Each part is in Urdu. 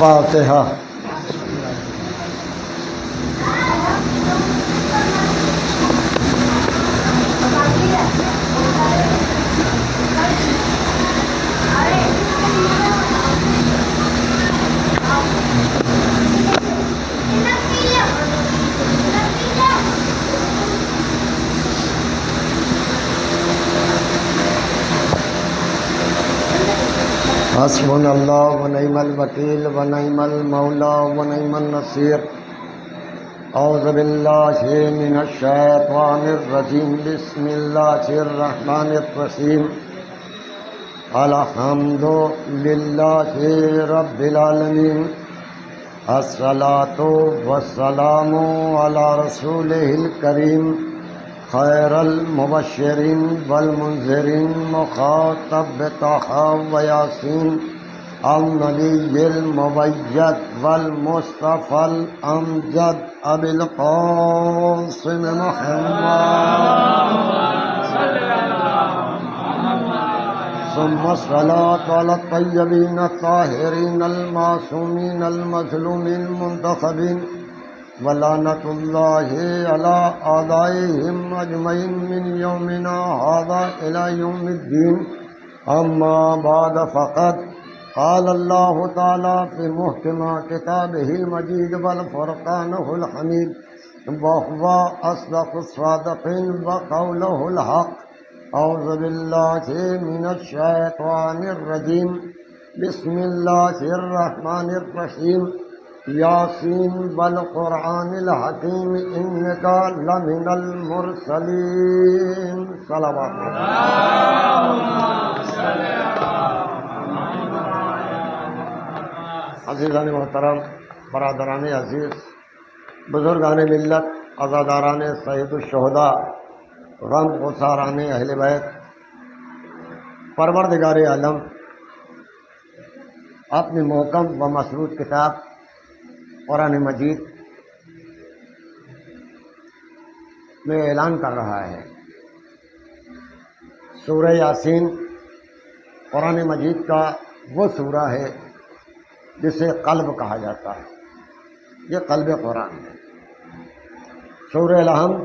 الفاتحہ۔ حسبنا اللہ ونعم الوکیل ونعم المولا ونعم النصیر۔ اعوذ باللہ من الشیطان الرجیم، بسم اللہ الرحمن الرحیم۔ الحمد للہ رب العالمین، الصلاۃ والسلام علی رسولہ الکریم، خیر المبشرین والمنذرین، مخاطب بطٰہٰ و یاسین، النبی المبیض والمصطفی الامجد، ابی القاسم محمد، ثم الصلاة علی الطیبین الطاہرین المعصومین المظلومین المنتخبین، ولعنۃ اللہ علی اعدائہم اجمعین من یومنا ھذا الی یوم الدین۔ اما بعد فقد قال اللہ تعالی فی محکم کتابہ المجید والفرقانہ الحمید، وہو اصدق الصادقین وقولہ الحق۔ اعوذ باللہ من الشیطان الرجیم، بسم اللہ الرحمن الرحیم۔ یاسین والقرآن الحکیم انک لمن المرسلین۔ صلوات عزیزان محترم، برادران عزیز، بزرگان ملت، عزاداران سید الشہداء، غم گساران اہل بیت، پروردگار عالم اپنی محکم و مسرود کتاب قرآن مجید میں اعلان کر رہا ہے۔ سورہ یاسین قرآن مجید کا وہ سورہ ہے جسے قلب کہا جاتا ہے، یہ قلب قرآن ہے۔ سورہ الحمد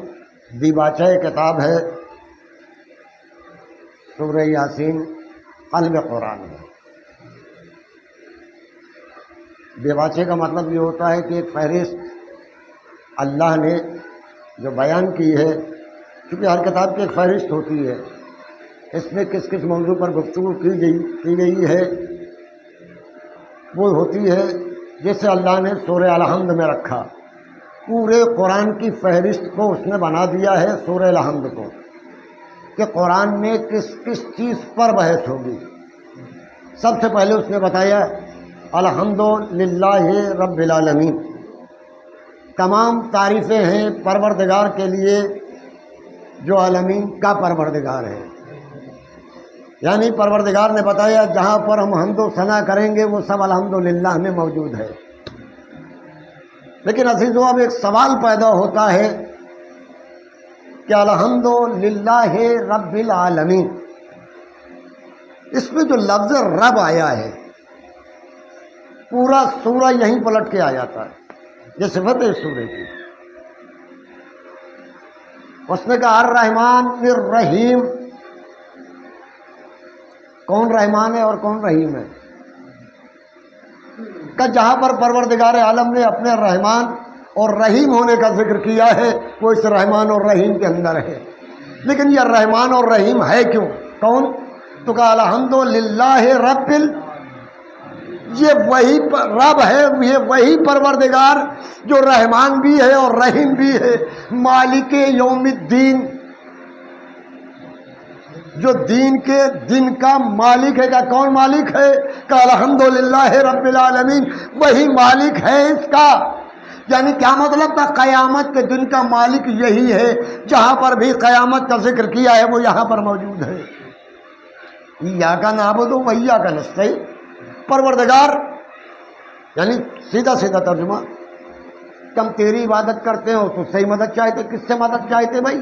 دیباچہ کتاب ہے، سورہ یاسین قلب قرآن ہے۔ دیباچے کا مطلب یہ ہوتا ہے کہ ایک فہرست اللہ نے جو بیان کی ہے، کیونکہ ہر کتاب کی ایک فہرست ہوتی ہے، اس میں کس کس موضوع پر گفتگو کی گئی ہے وہ ہوتی ہے، جیسے اللہ نے سورہ الحمد میں رکھا۔ پورے قرآن کی فہرست کو اس نے بنا دیا ہے سورہ الحمد کو، کہ قرآن میں کس کس چیز پر بحث ہوگی۔ سب سے پہلے اس نے بتایا الحمد للہ رب العالمین، تمام تعریفیں ہیں پروردگار کے لیے جو عالمین کا پروردگار ہے۔ یعنی پروردگار نے بتایا جہاں پر ہم حمد و ثنا کریں گے وہ سب الحمدللہ میں موجود ہے۔ لیکن عزیزو، اب ایک سوال پیدا ہوتا ہے کہ الحمدللہ رب العالمین، اس میں جو لفظ رب آیا ہے پورا سورہ یہیں پلٹ کے آ جاتا ہے، یہ صفت ہے اس سورہ کی۔ اس نے کہا الرحمن الرحیم، کون رحمان ہے اور کون رحیم ہے؟ کہ جہاں پر پروردگار عالم نے اپنے رحمان اور رحیم ہونے کا ذکر کیا ہے وہ اس رحمان اور رحیم کے اندر ہے۔ لیکن یہ رحمان اور رحیم ہے کیوں؟ کون؟ تو کہا الحمدللہ رب یہ وہی رب ہے، یہ وہی پروردگار جو رحمان بھی ہے اور رحیم بھی ہے، مالک یوم الدین، جو دین کے دن کا مالک ہے۔ کہ کون مالک ہے؟ کہ الحمدللہ رب العالمین، وہی مالک ہے اس کا۔ یعنی کیا مطلب تھا؟ قیامت کے دن کا مالک یہی ہے، جہاں پر بھی قیامت کا ذکر کیا ہے وہ یہاں پر موجود ہے۔ ایاک نعبد و ایاک نستعین، پروردگار، یعنی سیدھا سیدھا ترجمہ کہ ہم تیری عبادت کرتے ہو تو صحیح مدد چاہتے، کس سے مدد چاہتے بھائی؟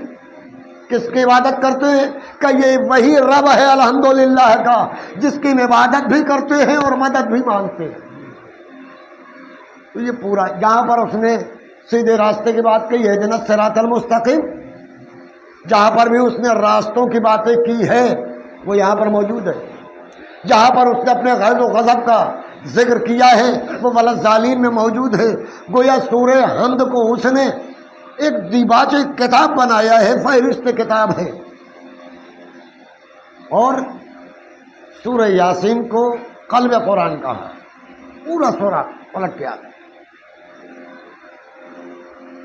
کس کی عبادت کرتے ہیں؟ کہ یہ وہی رب ہے الحمدللہ کا، جس کی عبادت بھی کرتے ہیں اور مدد بھی مانگتے ہیں۔ تو یہ پورا جہاں پر اس نے سیدھے راستے کی بات کہی ہے، اہدنا الصراط المستقیم، جہاں پر بھی اس نے راستوں کی باتیں کی ہے وہ یہاں پر موجود ہے۔ جہاں پر اس نے اپنے غیظ و غضب کا ذکر کیا ہے وہ وَلَلظَّالِمِينَ میں موجود ہے۔ گویا سورہ حمد کو اس نے ایک دیباچ کتاب بنایا ہے، فہرست کتاب ہے، اور سورہ یاسین کو قلب قرآن کہا، پورا سورہ پلٹ کے آتا۔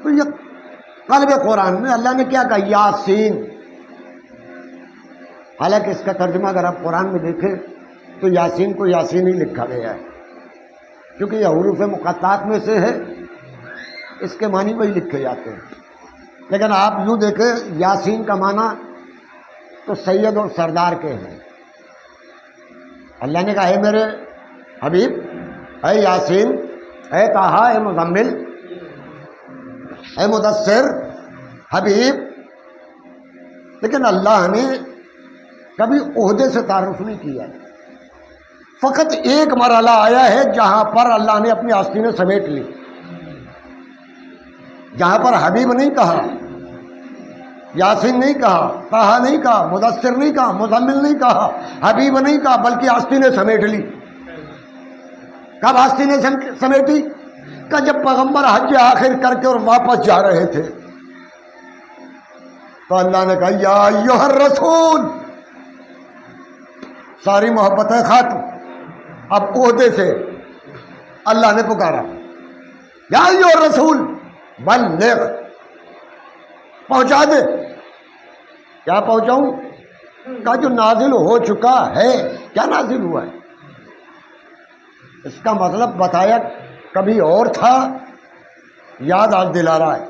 تو یہ قلب قرآن میں اللہ نے کیا کہا؟ یاسین۔ حالانکہ اس کا ترجمہ اگر آپ قرآن میں دیکھیں تو یاسین کو یاسین ہی لکھا گیا ہے، کیونکہ یہ حروف مقطعات میں سے ہے، اس کے معنی وہی لکھے جاتے ہیں۔ لیکن آپ یوں دیکھیں یاسین کا معنی تو سید اور سردار کے ہیں۔ اللہ نے کہا اے میرے حبیب، اے یاسین، اے طٰہٰ، اے مزمل، اے مدثر، حبیب۔ لیکن اللہ نے کبھی عہدے سے تعارف نہیں کیا ہے، فقط ایک مرحلہ آیا ہے جہاں پر اللہ نے اپنی آستینیں سمیٹ لی، جہاں پر حبیب نہیں کہا، یاسین نہیں کہا، طٰہٰ نہیں کہا، مدثر نہیں کہا، مزمل نہیں کہا، حبیب نہیں کہا، بلکہ آستینیں سمیٹ لی۔ کب آستینیں سمیٹی؟ کہ جب پیغمبر حج آخر کر کے اور واپس جا رہے تھے تو اللہ نے کہا یا ایھا الرسول، ساری محبتیں ختم، اب عہدے سے اللہ نے پکارا یا ایھا الرسول بلغ، پہنچا دے۔ کیا پہنچاؤں؟ کہا جو نازل ہو چکا ہے۔ کیا نازل ہوا ہے؟ اس کا مطلب بتایا کبھی اور تھا، یاد آج دلا رہا ہے،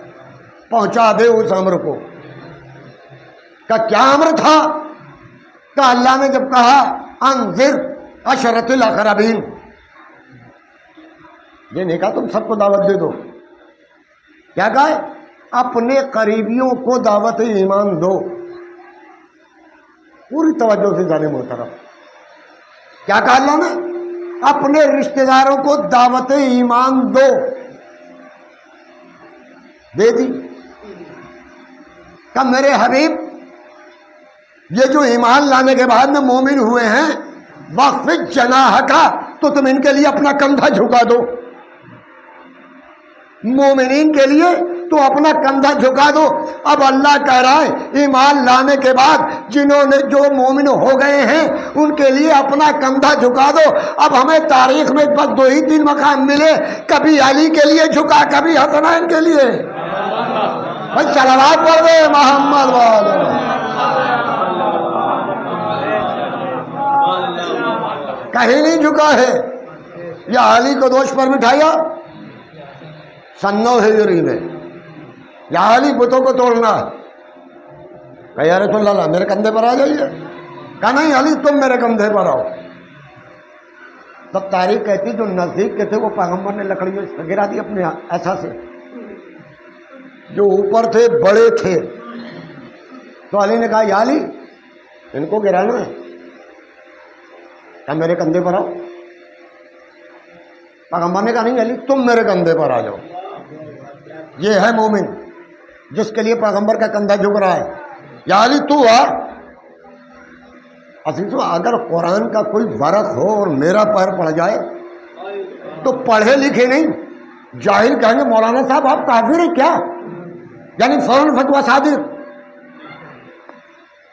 پہنچا دے اس امر کو۔ کہ کیا امر تھا؟ کہ اللہ نے جب کہا انذر عشرۃ الاقربین، یہ نہیں کہا تم سب کو دعوت دے دو، کیا کہا ہے؟ اپنے قریبیوں کو دعوت ایمان دو۔ پوری توجہ سے جانے محترم، کیا کہا اللہ نے؟ اپنے رشتہ داروں کو دعوت ایمان دو، دے دی۔ کہ میرے حبیب یہ جو ایمان لانے کے بعد میں مومن ہوئے ہیں، وَخْفِضْ جَنَاحَكَ، تو تم ان کے لیے اپنا کندھا جھکا دو۔ مومنین کے لیے تو اپنا کندھا جھکا دو۔ اب اللہ کہہ رہا ہے ایمان لانے کے بعد جنہوں نے جو مومن ہو گئے ہیں ان کے لیے اپنا کندھا جھکا دو۔ اب ہمیں تاریخ میں بس 2 ہی 3 مقام ملے، کبھی علی کے لیے جھکا، کبھی حسنین کے لیے۔ بھائی صلوات پڑھ دے محمد والے۔ کہیں نہیں جھکا ہے۔ یا علی کو دوش پر بٹھایا 9 ہجری میں، یا علی بتوں کو توڑنا، کہ یا رسول اللہ میرے کندھے پر آ جائیے۔ کہا نہیں علی تم میرے کندھے پر آؤ۔ تب تاریخ کہتی جو نزدیک کے تھے وہ پیغمبر نے لکڑیوں سے گرا دی اپنے ایسا سے، جو اوپر تھے بڑے تھے۔ تو علی نے کہا یا علی ان کو گرانا ہے، کہا میرے کندھے پر آؤ۔ پیغمبر نے کہا نہیں علی تم میرے کندھے پر آ جاؤ۔ یہ ہے مومن جس کے لیے پیغمبر کا کندھا جھک رہا ہے۔ یا علی تو آ۔ عزیزو اگر قرآن کا کوئی ورق ہو اور میرا پیر پڑ جائے تو پڑھے لکھے نہیں جاہل کہیں گے مولانا صاحب آپ کافر ہیں کیا؟ یعنی فوراً فتویٰ صادر۔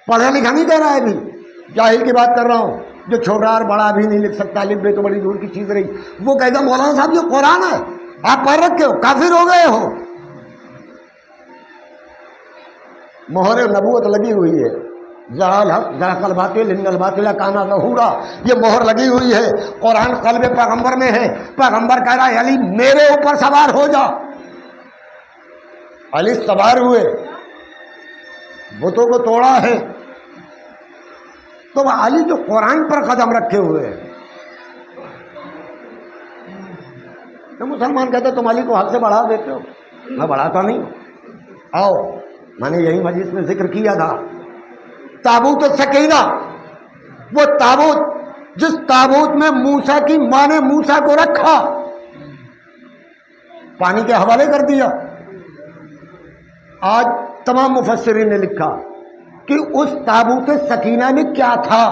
پڑھا لکھا نہیں کہہ رہا ہے، ابھی جاہل کی بات کر رہا ہوں، جو چھوٹا اور بڑا بھی نہیں لکھ سکتا، الف بے تو بڑی دور کی چیز رہی، وہ کہتا مولانا صاحب یہ قرآن ہے آپ پڑھ رکھے ہو، کافر ہو گئے ہو۔ مہر نبوت لگی ہوئی ہے، زہق الباطل ان الباطل کان زہوقا، یہ مہر لگی ہوئی ہے۔ قرآن قلب پیغمبر میں ہے۔ پیغمبر کہہ رہا ہے علی میرے اوپر سوار ہو جا۔ علی سوار ہوئے، بتوں کو توڑا ہے۔ تو علی جو قرآن پر قدم رکھے ہوئے ہیں، تو مسلمان کہتے تم علی کو حد سے بڑھا دیتے ہو۔ میں بڑھاتا نہیں ہوں۔ آؤ، میں نے یہی مجلس میں ذکر کیا تھا تابوت سکینہ، وہ تابوت جس تابوت میں موسیٰ کی ماں نے موسیٰ کو رکھا، پانی کے حوالے کر دیا۔ آج تمام مفسرین نے لکھا کہ اس تابوت سکینہ میں کیا تھا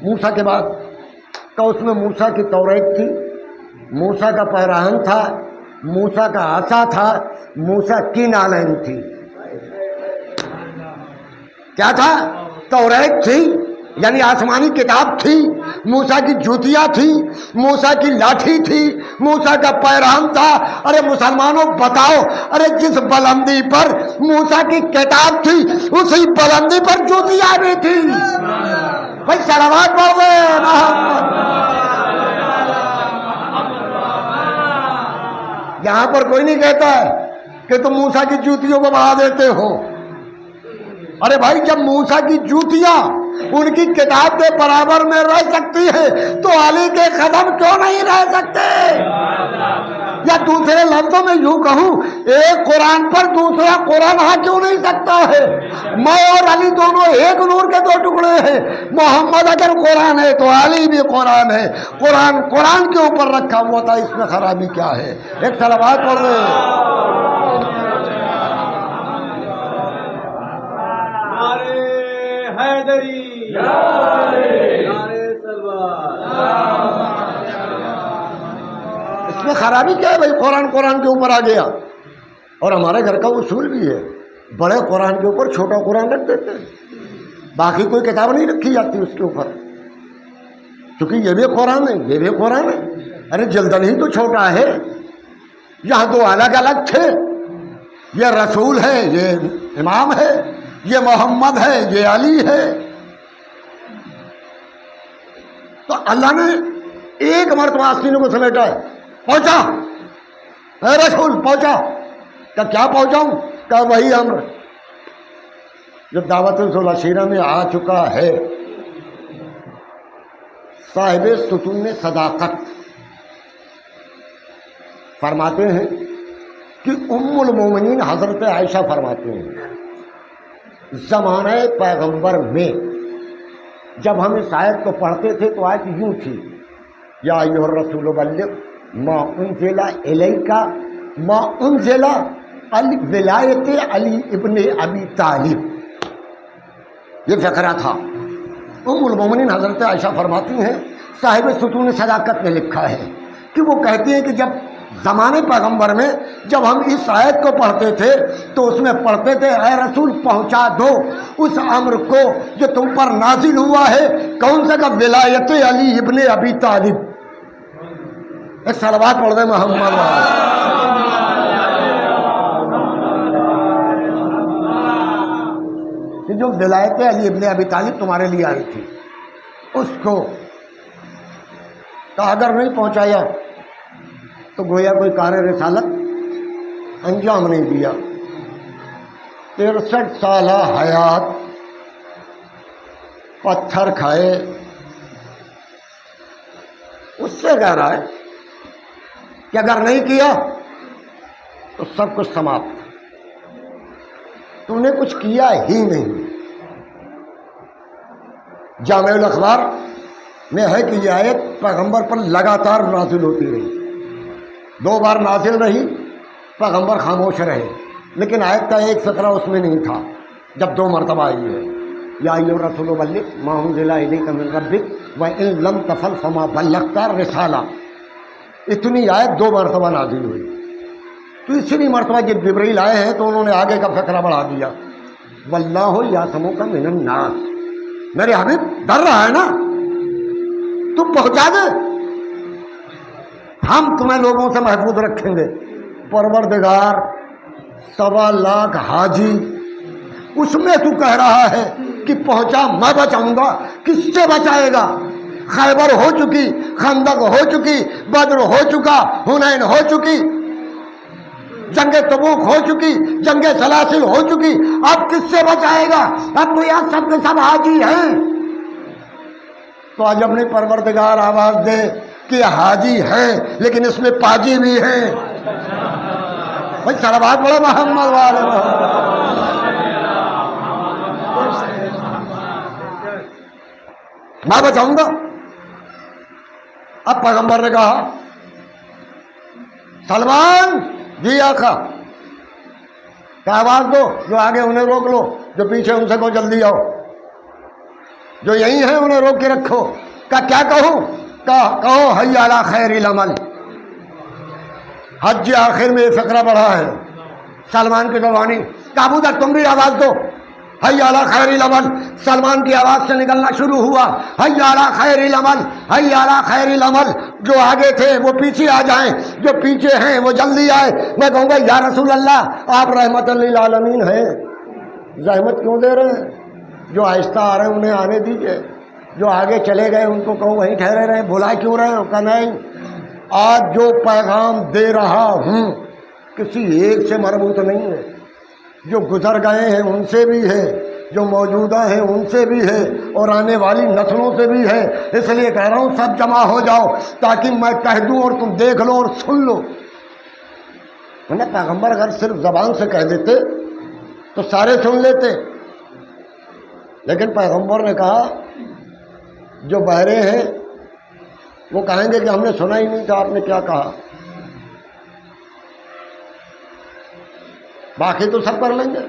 موسیٰ کے بعد، کہ اس میں موسیٰ کی توریت تھی، موسیٰ کا پیراہن تھا، موسیٰ کا عصا تھا، موسیٰ کی نالین تھی۔ کیا تھا؟ توریت تھی، یعنی آسمانی کتاب تھی، موسیٰ کی جوتیاں تھی، موسیٰ کی لاٹھی تھی، موسیٰ کا پیراہن تھا۔ ارے مسلمانوں بتاؤ، ارے جس بلندی پر موسیٰ کی کتاب تھی اسی بلندی پر جوتیاں بھی تھی۔ بھائی صلوات پڑھو محمد۔ یہاں پر کوئی نہیں کہتا ہے کہ تم موسیٰ کی جوتیوں کو بڑھا دیتے ہو۔ ارے بھائی جب موسیٰ کی جوتیاں ان کی کتاب کے برابر میں رہ سکتی ہے تو علی کے قدم کیوں نہیں رہ سکتے؟ یا دوسرے لفظوں میں یوں کہوں، ایک قرآن پر دوسرا قرآن آ کیوں نہیں سکتا ہے؟ میں اور علی دونوں ایک نور کے دو ٹکڑے ہیں۔ محمد اگر قرآن ہے تو علی بھی قرآن ہے۔ قرآن قرآن کے اوپر رکھا ہوا تھا، اس میں خرابی کیا ہے؟ ایک صلوات پڑھ رہے اس میں خرابی کیا ہے بھائی؟ قرآن قرآن کے اوپر آ گیا۔ اور ہمارے گھر کا اصول بھی ہے، بڑے قرآن کے اوپر چھوٹا قرآن رکھ دیتے ہیں، باقی کوئی کتاب نہیں رکھی جاتی اس کے اوپر، کیونکہ یہ بھی قرآن ہے یہ بھی قرآن ہے۔ ارے جلدن ہی تو چھوٹا ہے، یہاں دو الگ الگ تھے، یہ رسول ہے یہ امام ہے، یہ محمد ہے یہ علی ہے۔ تو اللہ نے ایک مرتبہ آستینوں کو سمیٹا ہے، پہنچا اے رسول پہنچا۔ کیا پہنچاؤں؟ کہ وہی امر جو دعوت العشیرہ میں آ چکا ہے۔ صاحب ستون صداقت فرماتے ہیں کہ ام المومنین حضرت عائشہ فرماتے ہیں زمانہ پیغمبر میں جب ہم اس آیت کو پڑھتے تھے تو آیت یوں تھی، یا ایھا الرسول بلغ ما انزل الیک ما انزل ولایت علی ابن ابی طالب، یہ فقرہ تھا۔ ام المومنین حضرت عائشہ فرماتی ہیں صاحب ستون صداقت نے لکھا ہے کہ وہ کہتی ہیں کہ جب زمانے پیغمبر میں جب ہم اس آیت کو پڑھتے تھے تو اس میں پڑھتے تھے اے رسول پہنچا دو اس امر کو جو تم پر نازل ہوا ہے، کون سا؟ کا ولایت علی ابن ابی طالب۔ ایک صلوات پڑھ دیں محمد۔ جو ولایت علی ابن ابی طالب تمہارے لیے آئی تھی اس کو کہا اگر نہیں پہنچایا تو گویا کوئی کار رسالت انجام نہیں دیا۔ 63 سالہ حیات پتھر کھائے، اس سے کہہ رہا ہے کہ اگر نہیں کیا تو سب کچھ سماپت، تم نے کچھ کیا ہی نہیں۔ جامع الاخبار میں ہے کہ یہ آیت پیغمبر پر لگاتار نازل ہوتی رہی، 2 بار نازل رہی، پیغمبر خاموش رہے، لیکن آیت کا ایک فقرہ اس میں نہیں تھا جب 2 مرتبہ آئی ہے، یا ایھا الرسول بلغ ما انزل الیک من ربک وان لم تفعل فما بلغت رسالہ۔ اتنی آیت 2 مرتبہ نازل ہوئی، تو اسی مرتبہ جب جبرائیل آئے ہیں تو انہوں نے آگے کا فقرہ بڑھا دیا، واللہ یعصمک من الناس۔ میرے حبیب ڈر رہا ہے نا، تم پہنچا دے، ہم تمہیں لوگوں سے محفوظ رکھیں گے۔ پروردگار 1.25 لاکھ حاجی، اس میں تو کہہ رہا ہے کہ پہنچا میں بچاؤں گا، کس سے بچائے گا؟ خیبر ہو چکی، خندق ہو چکی، بدر ہو چکا، حنین ہو چکی، جنگ تبوک ہو چکی، جنگ سلاسل ہو چکی، اب کس سے بچائے گا؟ اب تو یہاں سب کے سب حاجی ہیں۔ تو آج اپنے پروردگار آواز دے کہ حاجی ہیں لیکن اس میں پاجی بھی ہیں۔ بھائی صلوات پڑھو محمد والے محمد۔ میں بچاؤں گا۔ اب پیغمبر نے کہا سلمان جی آقا، کہ آواز دو، جو آگے انہیں روک لو، جو پیچھے ان سے کو جلدی آؤ، جو یہی ہیں انہیں روک کے رکھو۔ کہ کیا کہوں؟ کہو حی علی خیر العمل۔ حج آخر میں یہ فقرہ پڑھا ہے سلمان کی زبانی، کہ ابو ذر تم بھی آواز دو، حی علی خیر العمل۔ سلمان کی آواز سے نکلنا شروع ہوا، حی علی خیر العمل، حی علی خیر العمل۔ جو آگے تھے وہ پیچھے آ جائیں، جو پیچھے ہیں وہ جلدی آئے۔ میں کہوں گا یا رسول اللہ آپ رحمت للعالمین ہیں، زحمت کیوں دے رہے ہیں؟ جو آہستہ آ رہے ہیں انہیں آنے دیجئے، جو آگے چلے گئے ان کو کہو وہیں ٹھہرے رہے، بلا کیوں رہے ہو؟ کہ نہیں، آج جو پیغام دے رہا ہوں کسی ایک سے مربوط نہیں ہے، جو گزر گئے ہیں ان سے بھی ہے، جو موجودہ ہیں ان سے بھی ہے، اور آنے والی نسلوں سے بھی ہے۔ اس لیے کہہ رہا ہوں سب جمع ہو جاؤ تاکہ میں کہہ دوں اور تم دیکھ لو اور سن لو۔ پیغمبر اگر صرف زبان سے کہہ دیتے تو سارے سن لیتے، لیکن پیغمبر نے کہا جو بہرے ہیں وہ کہیں گے کہ ہم نے سنا ہی نہیں تھا آپ نے کیا کہا، باقی تو سب کر لیں گے۔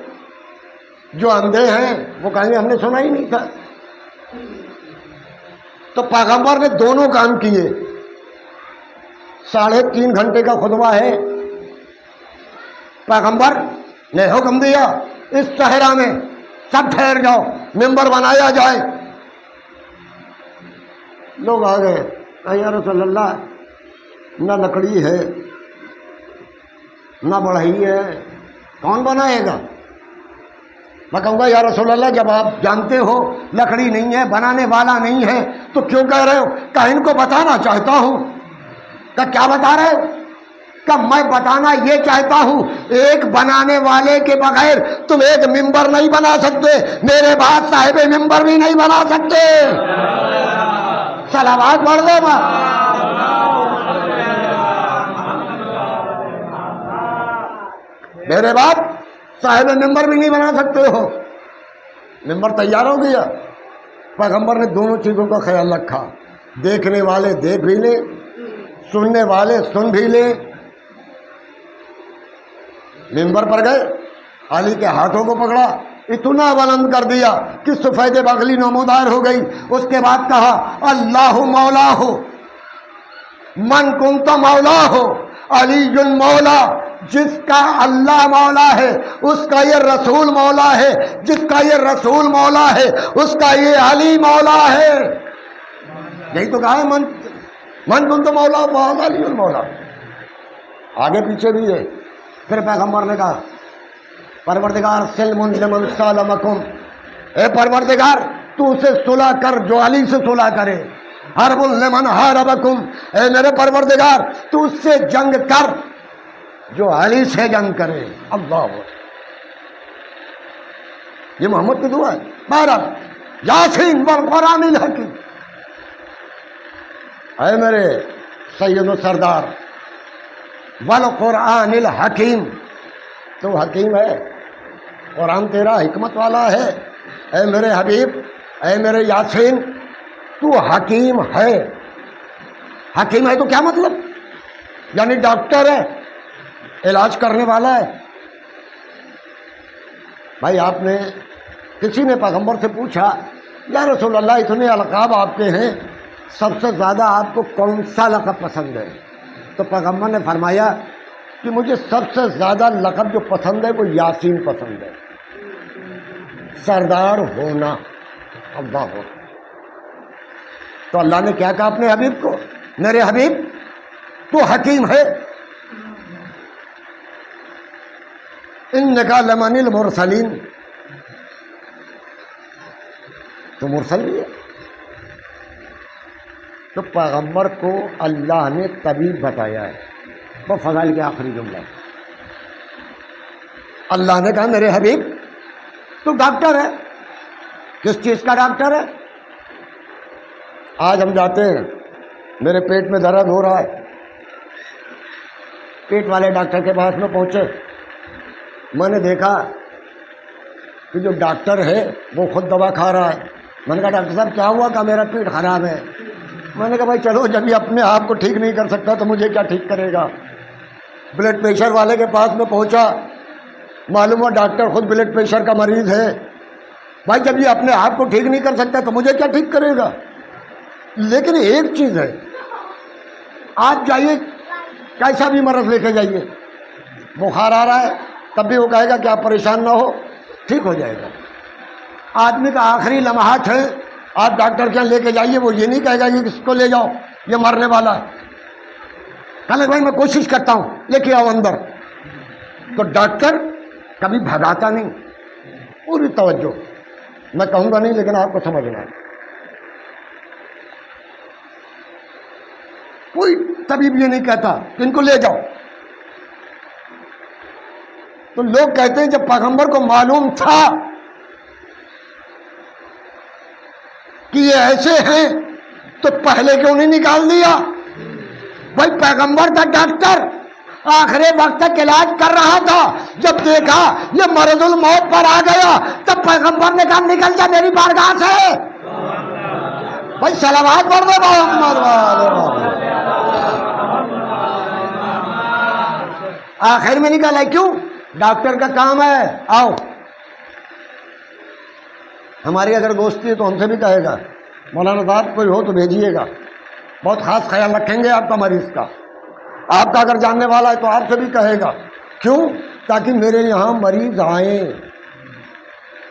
جو اندھے ہیں وہ کہیں گے ہم نے سنا ہی نہیں تھا۔ تو پیغمبر نے دونوں کام کیے۔ 3.5 گھنٹے کا خطبہ ہے، پیغمبر نے حکم دیا اس صحرا میں سب ٹھہر جاؤ، ممبر بنایا جائے۔ لوگ آ گئے، یا رسول اللہ نہ لکڑی ہے نہ بڑھئی ہے، کون بنائے گا؟ میں کہوں گا یا رسول اللہ جب آپ جانتے ہو لکڑی نہیں ہے، بنانے والا نہیں ہے، تو کیوں کہہ رہے ہو؟ کہ ان کو بتانا چاہتا ہوں۔ کہ کیا بتا رہے ہو؟ کہ میں بتانا یہ چاہتا ہوں ایک بنانے والے کے بغیر تم ایک ممبر نہیں بنا سکتے، میرے بعد صاحب ممبر بھی نہیں بنا سکتے۔ صلوات پڑھ دو ماں۔ میرے بعد صاحب ممبر بھی نہیں بنا سکتے ہو۔ ممبر تیار ہو گیا، پیغمبر نے دونوں چیزوں کا خیال رکھا، دیکھنے والے دیکھ بھی لیں، سننے والے سن بھی لیں۔ ممبر پر گئے، علی کے ہاتھوں کو پکڑا، اتنا بلند کر دیا کہ سفید بغلی نمودار ہو گئی۔ اس کے بعد کہا اللہ مولا ہو من کنت مولا ہو علی مولا، جس کا اللہ مولا ہے اس کا یہ رسول مولا ہے، جس کا یہ رسول مولا ہے اس کا یہ علی مولا ہے۔ یہی تو کہا ہے من کنت مولا بہت علی مولا، آگے پیچھے بھی ہے۔ پھر پیغمبر نے کہا پروردگار سلم لمن سالمکم، اے پروردگار تو اسے صلح کر جو علی سے صلح کرے، حرب لمن حاربکم، اے میرے پروردگار تو اس سے جنگ کر جو علی سے جنگ کرے۔ اللہ، یہ محمد کی دعا ہے۔ بہرحال یاسین والقرآن الحکیم، اے میرے سید و سردار والقرآن الحکیم، تو حکیم ہے، قرآن تیرا حکمت والا ہے۔ اے میرے حبیب، اے میرے یاسین تو حکیم ہے۔ حکیم ہے تو کیا مطلب؟ یعنی ڈاکٹر ہے، علاج کرنے والا ہے۔ بھائی آپ نے کسی نے پیغمبر سے پوچھا یا رسول اللہ اتنے القاب آپ کے ہیں، سب سے زیادہ آپ کو کون سا لقب پسند ہے؟ تو پیغمبر نے فرمایا کہ مجھے سب سے زیادہ لقب جو پسند ہے وہ یاسین پسند ہے، سردار ہونا۔ اللہ ہو تو اللہ نے کیا کہا اپنے حبیب کو؟ میرے حبیب تو حکیم ہے، انکا لمن المرسلین، تو مرسل بھی ہے۔ تو پیغمبر کو اللہ نے طبیب بتایا ہے، وہ فضائل کے آخری جملہ۔ اللہ نے کہا میرے حبیب تو ڈاکٹر ہے، کس چیز کا ڈاکٹر ہے؟ آج ہم جاتے ہیں، میرے پیٹ میں درد ہو رہا ہے، پیٹ والے ڈاکٹر کے پاس میں پہنچے، میں نے دیکھا کہ جو ڈاکٹر ہے وہ خود دوا کھا رہا ہے۔ میں نے کہا ڈاکٹر صاحب کیا ہوا؟ کہ میرا پیٹ خراب ہے۔ میں نے کہا بھائی چلو جب یہ اپنے آپ کو ٹھیک نہیں کر سکتا تو مجھے کیا ٹھیک کرے گا؟ بلڈ پریشر والے کے پاس میں پہنچا، معلوم ہوا ڈاکٹر خود بلڈ پریشر کا مریض ہے۔ بھائی جب یہ اپنے آپ کو ٹھیک نہیں کر سکتا تو مجھے کیا ٹھیک کرے گا؟ لیکن ایک چیز ہے، آپ جائیے کیسا بھی مرض لے کے جائیے، بخار آ رہا ہے تب بھی وہ کہے گا کہ آپ پریشان نہ ہو، ٹھیک ہو جائے گا۔ آدمی کا آخری لمحات ہے، آپ ڈاکٹر کے یہاں لے کے جائیے، وہ یہ نہیں کہے گا کہ اس کو لے جاؤ یہ مرنے والا ہے، کہے بھائی میں کوشش کرتا ہوں لے کے آؤ اندر۔ تو ڈاکٹر کبھی بھگاتا نہیں، پوری توجہ، میں کہوں گا نہیں لیکن آپ کو سمجھنا ہے، کوئی طبیب یہ نہیں کہتا کہ ان کو لے جاؤ۔ تو لوگ کہتے ہیں جب پیغمبر کو معلوم تھا کہ یہ ایسے ہیں تو پہلے کیوں نہیں نکال دیا؟ بھائی پیغمبر تھا ڈاکٹر، آخری وقت تک علاج کر رہا تھا، جب دیکھا یہ مرض الموت پر آ گیا تب پیغمبر نے کہا نکل جا میری بارگاہ سے۔ بھائی صلوات پڑھ دو محمد والے، آخر میں نکالا۔ کیوں؟ ڈاکٹر کا کام ہے، آؤ ہماری اگر دوستی ہے تو ہم سے بھی کہے گا مولانا صاحب کوئی ہو تو بھیجیے گا، بہت خاص خیال رکھیں گے آپ کا مریض کا، آپ کا اگر جاننے والا ہے تو آپ سے بھی کہے گا۔ کیوں؟ تاکہ میرے یہاں مریض آئیں۔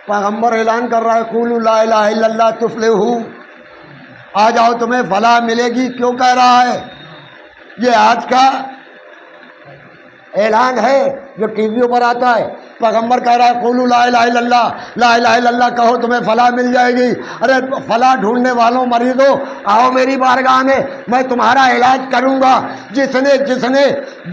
پیغمبر اعلان کر رہا ہے قولوا لا الہ الا اللہ تفلحوا، آ جاؤ تمہیں فلاح ملے گی۔ کیوں کہہ رہا ہے؟ یہ آج کا اعلان ہے جو ٹی ویوں پر آتا ہے، پیغمبر کہہ رہا ہے قولوا لا الہ الا اللہ، لا الہ الا اللہ کہو تمہیں فلاح مل جائے گی۔ ارے فلاح ڈھونڈنے والوں مریضوں آؤ میری بارگاہ میں تمہارا علاج کروں گا۔ جس نے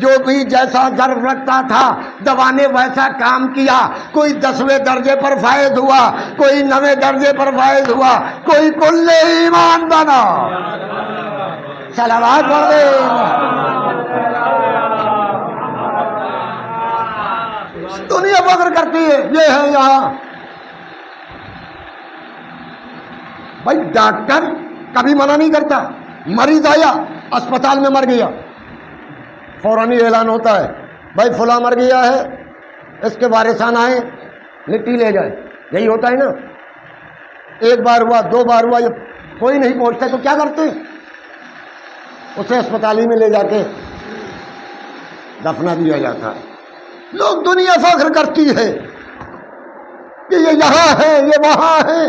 جو بھی جیسا ضرف رکھتا تھا دوا نے ویسا کام کیا، کوئی 10ویں درجے پر فائز ہوا، کوئی 9ویں درجے پر فائز ہوا، کوئی کل ایمان بنا۔ صلوات پڑھ دے۔ دنیا فخر کرتی ہے یہ ہے یہاں۔ بھائی ڈاکٹر کبھی منع نہیں کرتا، مریض آیا اسپتال میں مر گیا فوراً اعلان ہوتا ہے بھائی فلاں مر گیا ہے، اس کے وارثان آئیں مٹی لے جائیں۔ یہی ہوتا ہے نا، ایک بار ہوا، 2 بار ہوا، یہ کوئی نہیں پہنچتا تو کیا کرتے ہیں؟ اسے اسپتال میں لے جا کے دفنا دیا جاتا ہے۔ لوگ دنیا فخر کرتی ہے کہ یہ یہاں ہے یہ وہاں ہے۔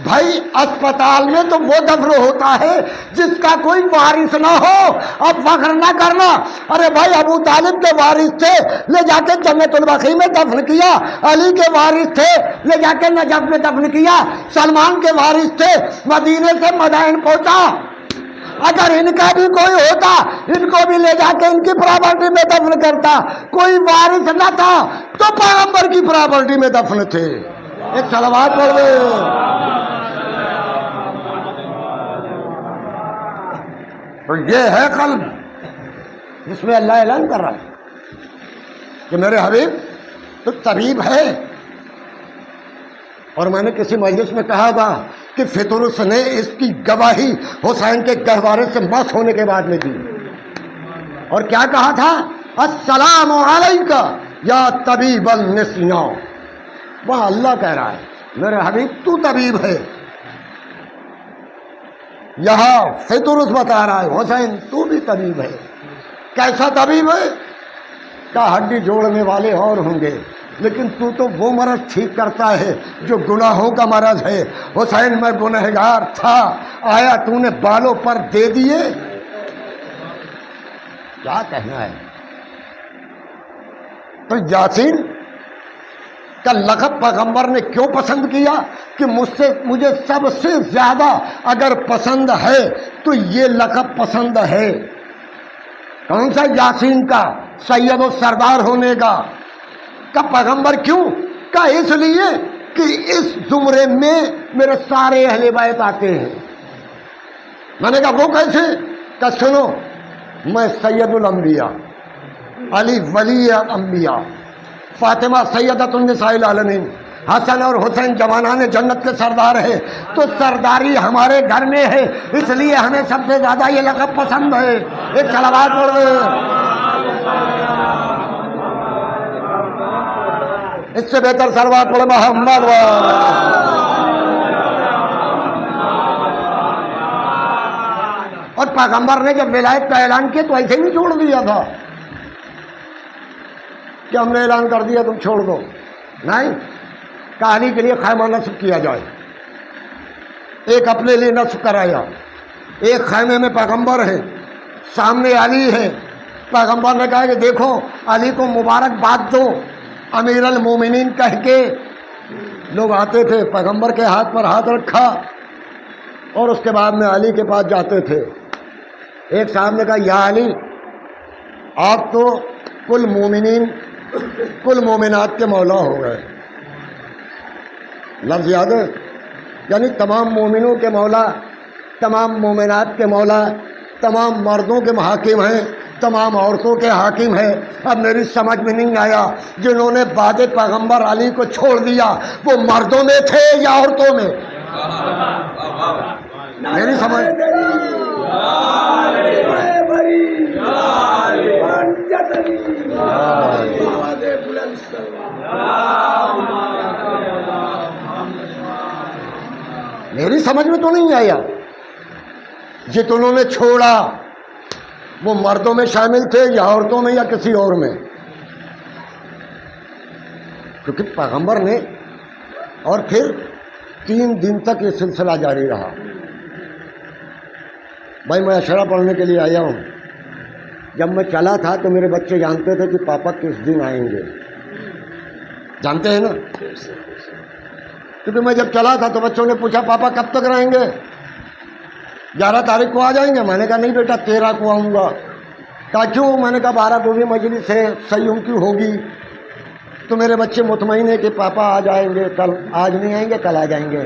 بھائی اسپتال میں تو وہ دفن ہوتا ہے جس کا کوئی وارث نہ ہو، اب فخر نہ کرنا۔ ارے بھائی ابو طالب کے وارث تھے، لے جا کے جنت البقیع میں دفن کیا۔ علی کے وارث تھے، لے جا کے نجف میں دفن کیا۔ سلمان کے وارث تھے، مدینے سے مدائن پہنچا۔ اگر ان کا بھی کوئی ہوتا ان کو بھی لے جا کے ان کی پراپرٹی میں دفن کرتا۔ کوئی وارث نہ تھا تو پیغمبر کی پراپرٹی میں دفن تھے۔ ایک صلوات پڑھ دے۔ تو یہ ہے قلب جس میں اللہ اعلان کر رہا ہے کہ میرے حبیب تو طبیب ہے۔ اور میں نے کسی مجلس میں کہا تھا کہ فطرس نے اس کی گواہی حسین کے گہوارے سے مس ہونے کے بعد میں دی، اور کیا کہا تھا؟ السلام علیکہ یا طبیب النسیاں۔ وہاں اللہ کہہ رہا ہے میرے حبیب تو طبیب ہے، یہاں فطرس بتا رہا ہے حسین تو بھی طبیب ہے۔ کیسا طبیب ہے؟ کہ ہڈی جوڑنے والے اور ہوں گے لیکن تو وہ مرض ٹھیک کرتا ہے جو گناہوں کا مرض ہے۔ حسین میں گنہگار تھا، آیا تو نے بالوں پر دے دیے۔ کیا کہنا ہے؟ تو یاسین کا لقب پیغمبر نے کیوں پسند کیا کہ مجھے سب سے زیادہ اگر پسند ہے تو یہ لقب پسند ہے۔ کون سا؟ یاسین کا، سید و سردار ہونے کا پیغمبر۔ کیوں؟ کہ اس لیے کہ اس زمرے میں میرے سارے اہل بیت آتے ہیں۔ میں نے کہا وہ کیسے؟ کہ سنو، میں سید الانبیاء، علی ولی انبیاء، فاطمہ سیدۃ النساء العالمین، حسن اور حسین جوانان جنت کے سردار ہے، تو سرداری ہمارے گھر میں ہے، اس لیے ہمیں سب سے زیادہ یہ لقب پسند ہے۔ ایک صلوات پڑھ اس سے بہتر صلوات پڑھے محمد اور پیغمبر نے جب ولایت کا اعلان کیا تو ایسے نہیں چھوڑ دیا تھا کہ ہم نے اعلان کر دیا تم چھوڑ دو، نہیں، کہانی کے لیے خیمہ نصب کیا جائے، ایک اپنے لیے نصب کرایا، ایک خیمے میں پیغمبر ہے، سامنے علی ہے، پیغمبر نے کہا کہ دیکھو علی کو مبارکباد دو امیر المومنین کہہ کے، لوگ آتے تھے پیغمبر کے ہاتھ پر ہاتھ رکھا اور اس کے بعد میں علی کے پاس جاتے تھے، ایک صاحب نے کہا یا علی آپ تو کل مومنین کل مومنات کے مولا ہو گئے، لفظ یاد ہے، یعنی تمام مومنوں کے مولا، تمام مومنات کے مولا، تمام مردوں کے حاکم ہیں، تمام عورتوں کے حاکم ہیں۔ اب میری سمجھ میں نہیں آیا جنہوں نے بعد پیغمبر علی کو چھوڑ دیا وہ مردوں میں تھے یا عورتوں میں؟ میری سمجھ میری سمجھ میں تو نہیں آیا جتنوں نے چھوڑا وہ مردوں میں شامل تھے یا عورتوں میں یا کسی اور میں، کیونکہ پیغمبر نے، اور پھر 3 دن تک یہ سلسلہ جاری رہا۔ بھائی میں اشرا پڑھنے کے لیے آیا ہوں، جب میں چلا تھا تو میرے بچے جانتے تھے کہ پاپا کس دن آئیں گے، جانتے ہیں نا، کیونکہ میں جب چلا تھا تو بچوں نے پوچھا پاپا کب تک رہیں گے؟ 11 تاریخ کو آ جائیں گے؟ میں نے کہا نہیں بیٹا 13 کو آؤں گا۔ کہا کیوں؟ میں نے کہا 12 کو بھی مجلس ہے، سیوم کی ہوگی، تو میرے بچے مطمئن ہیں کہ پاپا آ جائیں گے، کل آج نہیں آئیں گے کل آ جائیں گے۔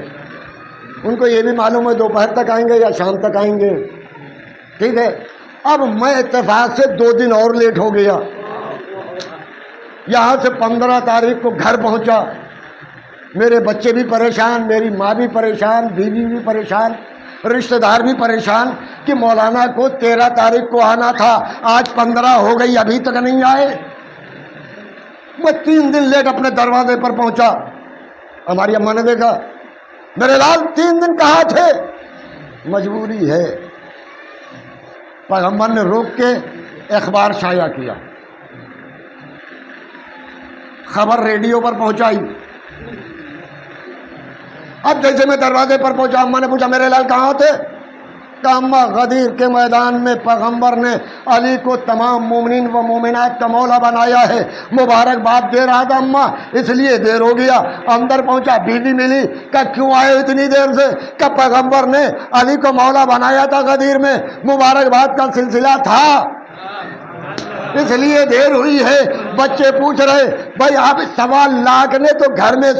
ان کو یہ بھی معلوم ہے دوپہر تک آئیں گے یا شام تک آئیں گے، ٹھیک ہے۔ اب میں اتفاق سے 2 دن اور لیٹ ہو گیا، یہاں سے 15 تاریخ کو گھر پہنچا، میرے بچے بھی پریشان، میری ماں بھی پریشان، بیوی بھی پریشان، رشتہ دار بھی پریشان کہ مولانا کو 13 تاریخ کو آنا تھا، آج 15 ہو گئی ابھی تک نہیں آئے۔ میں 3 دن لیٹ اپنے دروازے پر پہنچا، ہماری اماں نے دیکھا میرے لال 3 دن کہاں تھے؟ مجبوری ہے۔ پیغمبر نے روک کے اخبار شائع کیا، خبر ریڈیو پر پہنچائی۔ اب جیسے میں دروازے پر پہنچا اماں نے پوچھا میرے لال کہاں تھے؟ کہا اماں غدیر کے میدان میں پیغمبر نے علی کو تمام مومنین و مومنات کا مولا بنایا ہے، مبارکباد دے رہا تھا اماں، اس لیے دیر ہو گیا۔ اندر پہنچا بیوی ملی، کہا کیوں آئے اتنی دیر سے؟ کہ پیغمبر نے علی کو مولا بنایا تھا، غدیر میں مبارکباد کا سلسلہ تھا اس لیے دیر ہوئی ہے۔ بچے پوچھ رہے بھائی آپ 1.25 نے تو گھر میں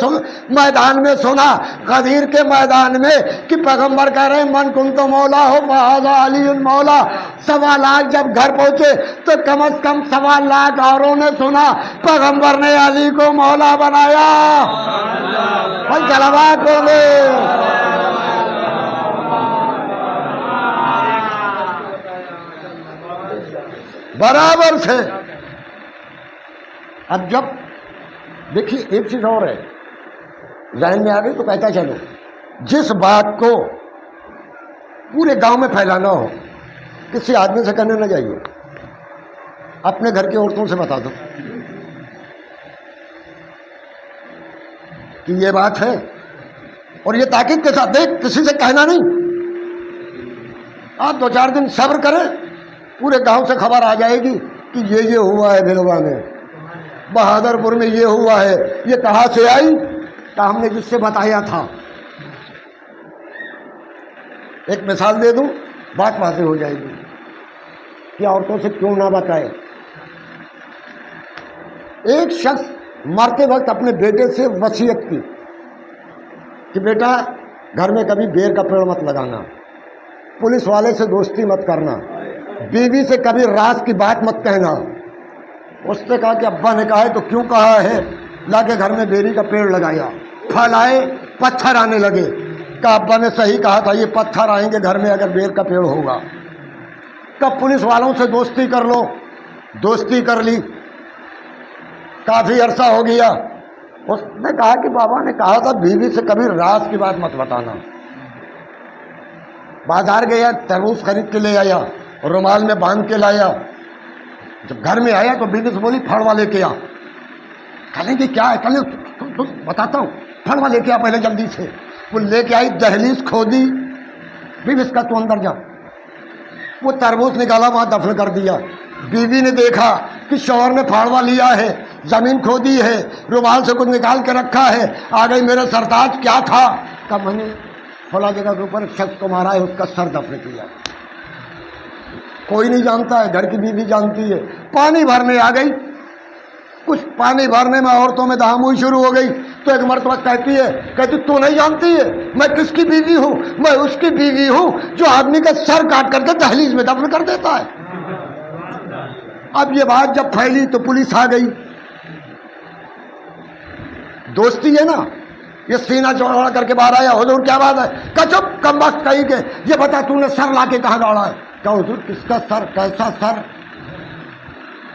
میدان میں سنا، غدیر کے میدان میں کہ پیغمبر کہہ رہے ہیں من کنت مولا ہو فہذا علی مولا۔ 1.25 جب گھر پہنچے تو کم از کم 1.25 اوروں نے سنا پیغمبر نے علی کو مولا بنایا۔ بھائی صلوات ہو گئے۔ برابر سے۔ اب جب دیکھیے ایک چیز اور ہے ذہن میں آ گئی تو کہتا چلو، جس بات کو پورے گاؤں میں پھیلانا ہو کسی آدمی سے کرنے نہ جائیے، اپنے گھر کی عورتوں سے بتا دو کہ یہ بات ہے، اور یہ تاکید کے ساتھ دیکھ کسی سے کہنا نہیں، آپ 2-4 دن صبر کریں، پورے گاؤں سے خبر آ جائے گی کہ یہ ہوا ہے بھلوا میں، بہادر پور میں یہ ہوا ہے۔ یہ کہاں سے آئی؟ کہ ہم نے جس سے بتایا تھا۔ ایک مثال دے دوں بات واضح ہو جائے گی کہ عورتوں سے کیوں نہ بتائے۔ ایک شخص مرتے وقت اپنے بیٹے سے وصیت کی کہ بیٹا گھر میں کبھی بیر کا پیڑ مت لگانا، پولیس والے سے دوستی مت کرنا، بیوی سے کبھی راز کی بات مت کہنا۔ اس نے کہا کہ ابا نے کہا ہے تو کیوں کہا ہے؟ لا کے گھر میں بیری کا پیڑ لگایا، پھل آئے، پتھر آنے لگے۔ کہا ابا نے صحیح کہا تھا، یہ پتھر آئیں گے گھر میں اگر بیر کا پیڑ ہوگا۔ کب پولیس والوں سے دوستی کر لو، دوستی کر لی، کافی عرصہ ہو گیا. اس نے کہا کہ بابا نے کہا تھا بیوی سے کبھی راز کی بات مت بتانا. بازار گیا، تربوز خرید کے لے آیا، رومال میں باندھ کے لایا. جب گھر میں آیا تو بیوی سے بولی پھڑوا لے کے آ. کہنے کی کیا ہے؟ کہنے بتاتا ہوں، پھڑوا لے کے آ پہلے جلدی سے. وہ لے کے آئی، دہلیز کھودی. بیوی اس کا تو اندر جا. وہ تربوز نکالا، وہاں دفن کر دیا. بیوی نے دیکھا کہ شوہر نے پھاڑوا لیا ہے، زمین کھودی ہے، رومال سے کچھ نکال کے رکھا ہے. آ گئی، میرے سرتاج کیا تھا؟ کہا میں نے فلاں جگہ کے اوپر ایک شخص کو مارا ہے، اس کا سر دفن کیا. کوئی نہیں جانتا ہے، گھر کی بیوی جانتی ہے. پانی بھرنے آ گئی. کچھ پانی بھرنے میں عورتوں میں دہاموئی شروع ہو گئی تو ایک مرتبہ کہتی تو نہیں جانتی ہے میں کس کی بیوی ہوں؟ میں اس کی بیوی ہوں جو آدمی کا سر کاٹ کر کے دہلیز میں دفن کر دیتا ہے. اب یہ بات جب پھیلی تو پولیس آ گئی. دوستی ہے نا، یہ سینہ چوڑا کر کے باہر آیا. حضور کیا بات ہے؟ کہ چپ کم وقت کہی کہ یہ بتا تو نے سر لا کے کہاں گاڑا ہے؟ کہ حضور کس کا سر؟ کیسا سر؟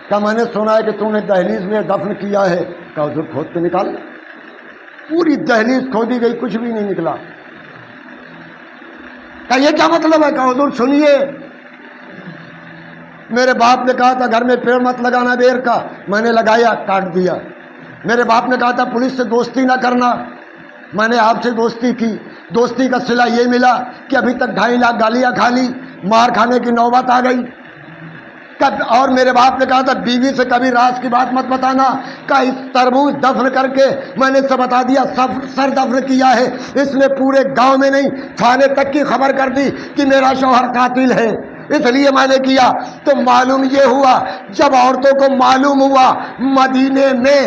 کہ میں نے سنا ہے کہ تو نے دہلیز میں دفن کیا ہے. کہ حضور کھود کے نکال. پوری دہلیز کھودی گئی، کچھ بھی نہیں نکلا. کہ یہ کیا مطلب ہے؟ کہ حضور سنیے، میرے باپ نے کہا تھا گھر میں پیڑ مت لگانا بیر کا، میں نے لگایا، کاٹ دیا. میرے باپ نے کہا تھا پولیس سے دوستی نہ کرنا، میں نے آپ سے دوستی کی. دوستی کا صلہ یہ ملا کہ ابھی تک 2.5 لاکھ گالیاں کھا لی، مار کھانے کی نوبت آ گئی. اور میرے باپ نے کہا تھا بیوی سے کبھی راز کی بات مت بتانا. کہ اس تربوز دفن کر کے میں نے اسے بتا دیا سر دفن کیا ہے. اس نے پورے گاؤں میں نہیں، تھانے تک کی خبر کر دی کہ میرا شوہر قاتل ہے، اس لیے میں نے کیا. تو معلوم یہ ہوا، جب عورتوں کو معلوم ہوا مدینے میں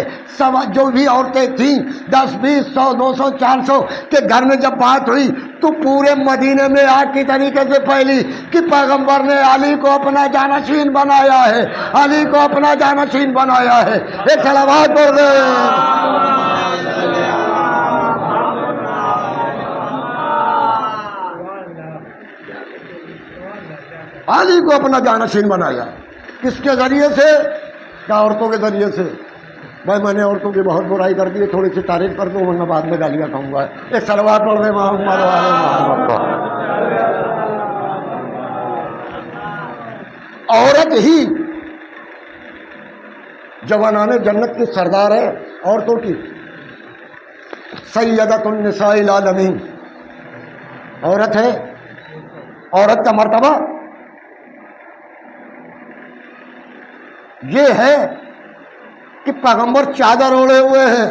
جو بھی عورتیں تھیں 10 20 100 200 400 کے گھر میں جب بات ہوئی تو پورے مدینے میں آگ کی طریقے سے پھیلی کہ پیغمبر نے علی کو اپنا جانشین بنایا ہے، علی کو اپنا جانشین بنایا ہے. ایک صلوات پڑھ دیں. علی کو اپنا جانشین بنایا. کس کے ذریعے سے؟ کیا عورتوں کے ذریعے سے. بھائی میں نے عورتوں کی بہت برائی کر دی ہے، تھوڑی سی تعریف کر دوں ورنہ بعد میں گالیاں کھاؤں گا. ایک صلوات پڑھ دیں محمد محمد. عورت ہی جوانان جنت کی سردار ہے، عورتوں کی سیدۃ النساء العالمین. عورت ہے، عورت کا مرتبہ یہ ہے کہ پیغمبر چادر اوڑے ہوئے ہیں،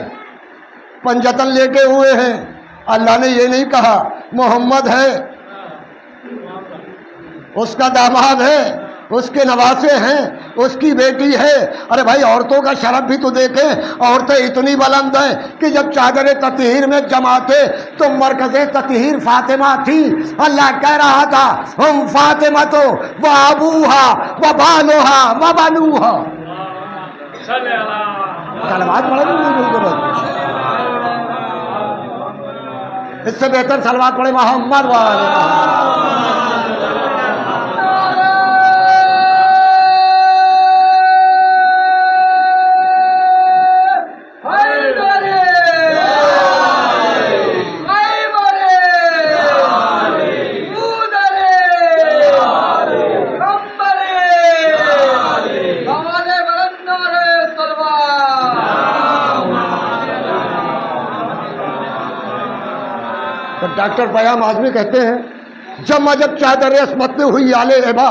پنجتن لے کے ہوئے ہیں. اللہ نے یہ نہیں کہا محمد ہے، اس کا داماد ہے، اس کے نواسے ہیں، اس کی بیٹی ہے. ارے بھائی عورتوں کا شرف بھی تو دیکھیں. عورتیں اتنی بلند ہیں کہ جب چادر تطہیر میں جمع تھے تو مرکز تطہیر فاطمہ تھی. اللہ کہہ رہا تھا ہم فاطمہ تو و ابوہا و بانوہا و بنوہا. سلوات پڑھیں اس سے بہتر سلوات پڑھیں محمد والے ڈاکٹر پیام اعظمی کہتے ہیں جب چادر عصمت میں ہوئی آل ابا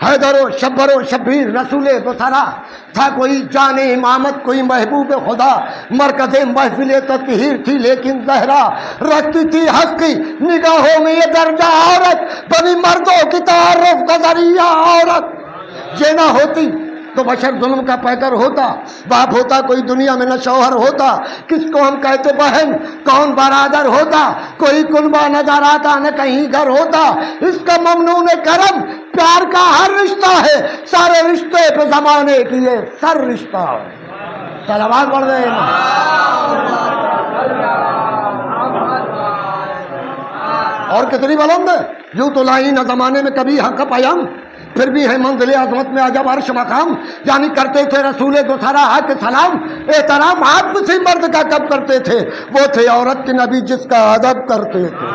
حیدر و شبر و شبیر رسول بسرا تھا کوئی جان امامت کوئی محبوب خدا مرکز محفل تطہیر تھی لیکن زہرا رکھتی تھی حق کی نگاہوں میں یہ درجہ عورت بنی مردوں کی تعارف کا ذریعہ عورت. یہ نہ ہوتی تو بشر ظلم کا پیکر ہوتا. باپ ہوتا کوئی دنیا میں نہ شوہر ہوتا. کس کو ہم کہتے بہن، کون برادر ہوتا؟ کوئی کنبہ نظر آتا نہ کہیں گھر ہوتا. اس کا ممنون کرم پیار کا ہر رشتہ ہے، سارے رشتے پہ زمانے کی یہ سر رشتہ. صلوات پڑھ دیں. اور کتنی بلند ہے. یوں تو لائی نہ زمانے میں کبھی حق پیام پھر بھی ہے منزل عظمت میں عجب عرش مقام، یعنی کرتے تھے رسول دو سرا کے سلام، احترام آپ کسی مرد کا کب کرتے تھے، وہ تھے عورت کے نبی جس کا ادب کرتے تھے۔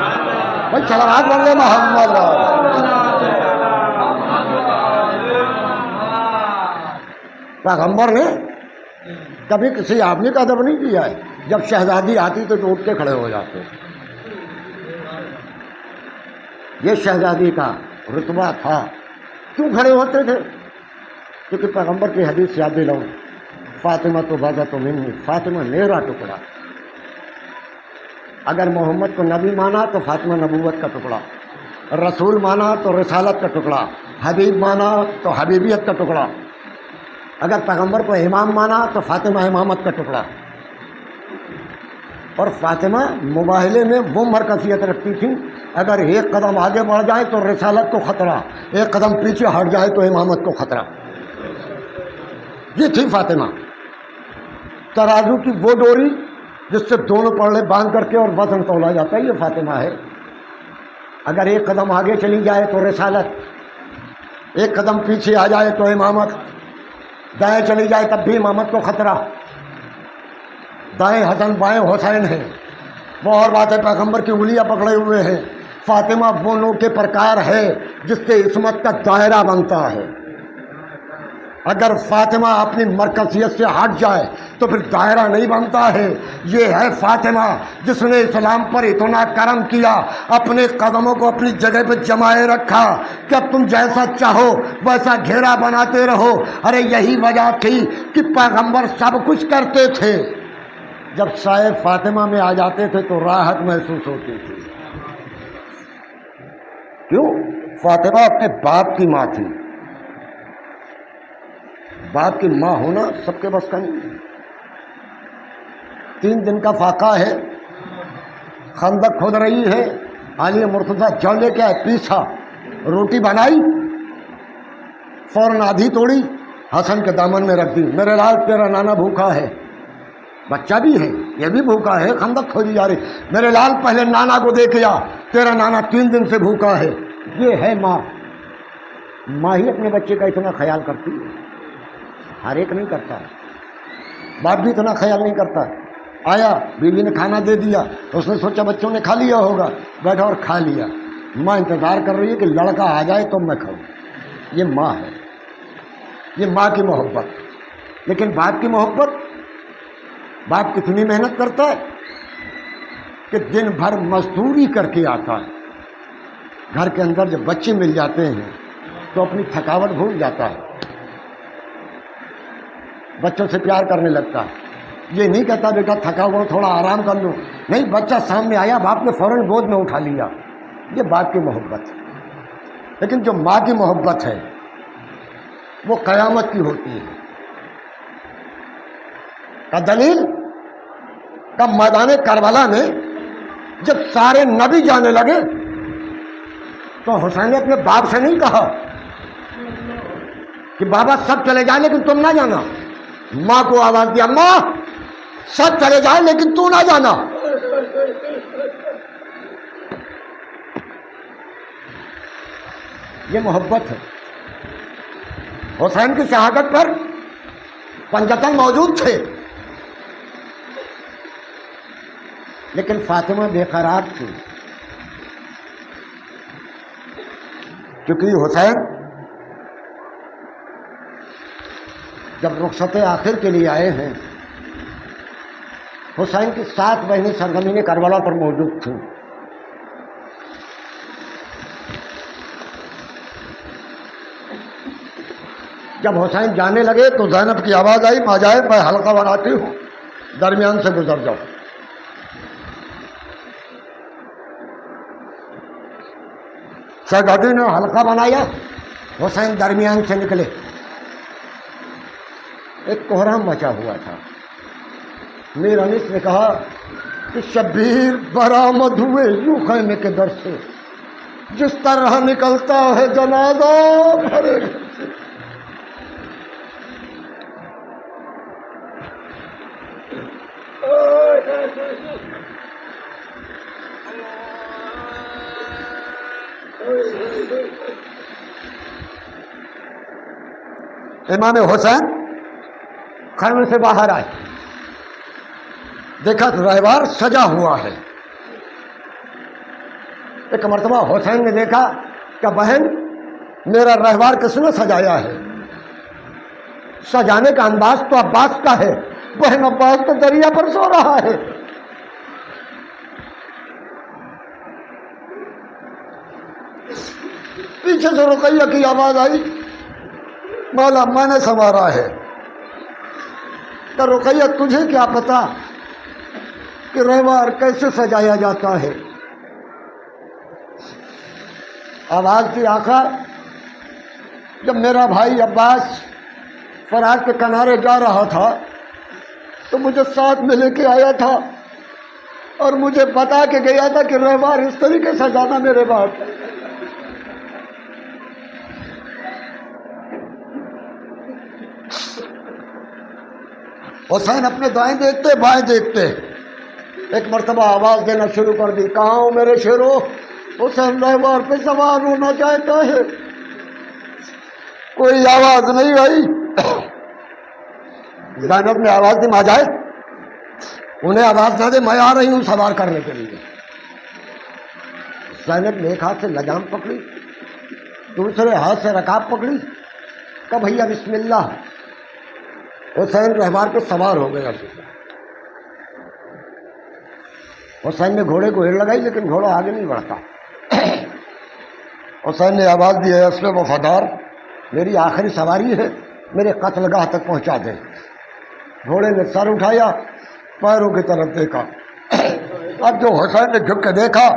بھائی صلوات پڑھ محمد۔ پیغمبر نے کبھی کسی آدمی کا ادب نہیں کیا ہے، جب شہزادی آتی تو اٹھ کے کھڑے ہو جاتے۔ یہ شہزادی کا رتبہ تھا۔ کیوں کھڑے ہوتے تھے؟ کیونکہ پیغمبر کی حدیث یاد دلاؤں، فاطمہ تو بازا تو منی، فاطمہ میرا ٹکڑا۔ اگر محمد کو نبی مانا تو فاطمہ نبوت کا ٹکڑا، رسول مانا تو رسالت کا ٹکڑا، حبیب مانا تو حبیبیت کا ٹکڑا، اگر پیغمبر کو امام مانا تو فاطمہ امامت کا ٹکڑا۔ اور فاطمہ مباہلے میں وہ مرکزیت رکھتی تھی، اگر ایک قدم آگے بڑھ جائے تو رسالت کو خطرہ، ایک قدم پیچھے ہٹ جائے تو امامت کو خطرہ۔ یہ تھی فاطمہ، ترازو کی وہ ڈوری جس سے دونوں پڑلے باندھ کر کے اور وزن تولا جاتا ہے، یہ فاطمہ ہے۔ اگر ایک قدم آگے چلی جائے تو رسالت، ایک قدم پیچھے آ جائے تو امامت، دائیں چلی جائے تب بھی امامت کو خطرہ۔ دائیں حسن بائیں حسین ہیں، وہ اور بات ہے، پیغمبر کی انگلیاں پکڑے ہوئے ہیں۔ فاطمہ وہ نور کے پرکار ہے جس سے عصمت کا دائرہ بنتا ہے۔ اگر فاطمہ اپنی مرکزیت سے ہٹ جائے تو پھر دائرہ نہیں بنتا ہے۔ یہ ہے فاطمہ جس نے اسلام پر اتنا کرم کیا، اپنے قدموں کو اپنی جگہ پہ جمائے رکھا کہ اب تم جیسا چاہو ویسا گھیرا بناتے رہو۔ ارے یہی وجہ تھی کہ پیغمبر سب کچھ کرتے تھے، جب سائے فاطمہ میں آ جاتے تھے تو راحت محسوس ہوتی تھی۔ کیوں؟ فاطمہ اپنے باپ کی ماں تھی۔ باپ کی ماں ہونا سب کے بس کا نہیں۔ 3 دن کا فاقہ ہے، خندق کھود رہی ہے، عالیہ مرتضیٰ جو لے کے آئے، پیسا، روٹی بنائی، فوراً آدھی توڑی، حسن کے دامن میں رکھ دی، میرے لال تیرا نانا بھوکا ہے، بچہ بھی ہے یہ بھی بھوکا ہے، خندق کھودی جا رہی، میرے لال پہلے نانا کو دیکھ آ، تیرا نانا 3 دن سے بھوکا ہے۔ یہ ہے ماں۔ ماں ہی اپنے بچے کا اتنا خیال کرتی ہے، ہر ایک نہیں کرتا، باپ بھی اتنا خیال نہیں کرتا۔ آیا بیوی نے کھانا دے دیا، اس نے سوچا بچوں نے کھا لیا ہوگا، بیٹھا اور کھا لیا۔ ماں انتظار کر رہی ہے کہ لڑکا آ جائے تو میں کھاؤں۔ یہ ماں ہے، یہ ماں کی محبت۔ لیکن باپ کی محبت، باپ کتنی محنت کرتا ہے کہ دن بھر مزدوری کر کے آتا ہے، گھر کے اندر جب بچے مل جاتے ہیں تو اپنی تھکاوٹ بھول جاتا ہے، بچوں سے پیار کرنے لگتا ہے۔ یہ نہیں کہتا بیٹا تھکا ہوا تھوڑا آرام کر لو، نہیں، بچہ سامنے آیا باپ نے فوراً گود میں اٹھا لیا۔ یہ باپ کی محبت ہے۔ لیکن جو ماں کی محبت ہے وہ قیامت کی ہوتی ہے۔ کا دلیل کا میدان کربلا میں جب سارے نبی جانے لگے تو حسین نے اپنے باپ سے نہیں کہا کہ بابا سب چلے جائیں لیکن تم نہ جانا، ماں کو آواز دیا، ماں سب چلے جائیں لیکن تو نہ جانا۔ یہ محبت ہے۔ حسین کی شہادت پر پنجتن موجود تھے، لیکن فاطمہ بے قرار تھی، کیونکہ حسین جب رخصت آخر کے لیے آئے ہیں، حسین کی 7 بہنیں سرزمین کربلا پر موجود تھیں۔ جب حسین جانے لگے تو زینب کی آواز آئی، ماں جائے میں حلقہ بناتی ہوں، درمیان سے گزر جاؤ۔ شہزادی نے حلقہ بنایا، حسین درمیان سے نکلے۔ ایک کوہرام مچا ہوا تھا۔ میر انیس نے کہا کہ شبیر برآمد ہوئے یوں خیمے کے در سے، جس طرح نکلتا ہے جنازہ بھرے گھر سے۔ امام حسین خیمے سے باہر آئے، دیکھا تو رہوار سجا ہوا ہے۔ ایک مرتبہ حسین نے دیکھا کہ بہن میرا رہوار کس نے سجایا ہے؟ سجانے کا انداز تو عباس کا ہے، بہن عباس تو دریا پر سو رہا ہے۔ پیچھے سے رقیہ کی آواز آئی، مولا میں نے سنوارا ہے۔ کہ رقیہ تجھے کیا پتا کہ رہوار کیسے سجایا جاتا ہے؟ آواز دی آقا جب میرا بھائی عباس فرات کے کنارے جا رہا تھا تو مجھے ساتھ میں لے کے آیا تھا اور مجھے بتا کے گیا تھا کہ رہوار اس طریقے سے جانا میرے بعد۔ حسین اپنے دائیں دیکھتے بائیں دیکھتے، ایک مرتبہ آواز دینا شروع کر دی، کہاں ہو میرے شیرو؟ حسین رہوار پہ سوار ہونا چاہتا ہے، کوئی آواز نہیں آئی۔ زینب نے آواز دی، ماں جائے انہیں آواز نہ دے، میں آ رہی ہوں سوار کرنے کے لیے۔ زینب نے ایک ہاتھ سے لجام پکڑی، دوسرے ہاتھ سے رکاب پکڑی، کہ بھیا بسم اللہ۔ حسین رہوار پہ سوار ہو گیا۔ حسین نے گھوڑے کو ہیڑ لگائی لیکن گھوڑا آگے نہیں بڑھتا۔ حسین نے آواز دی، ہے اسب وفادار میری آخری سواری ہے، میرے قتل گاہ تک پہنچا دے۔ گھوڑے نے سر اٹھایا، پیروں کی طرف دیکھا۔ اب جو حسین نے جھک کے دیکھا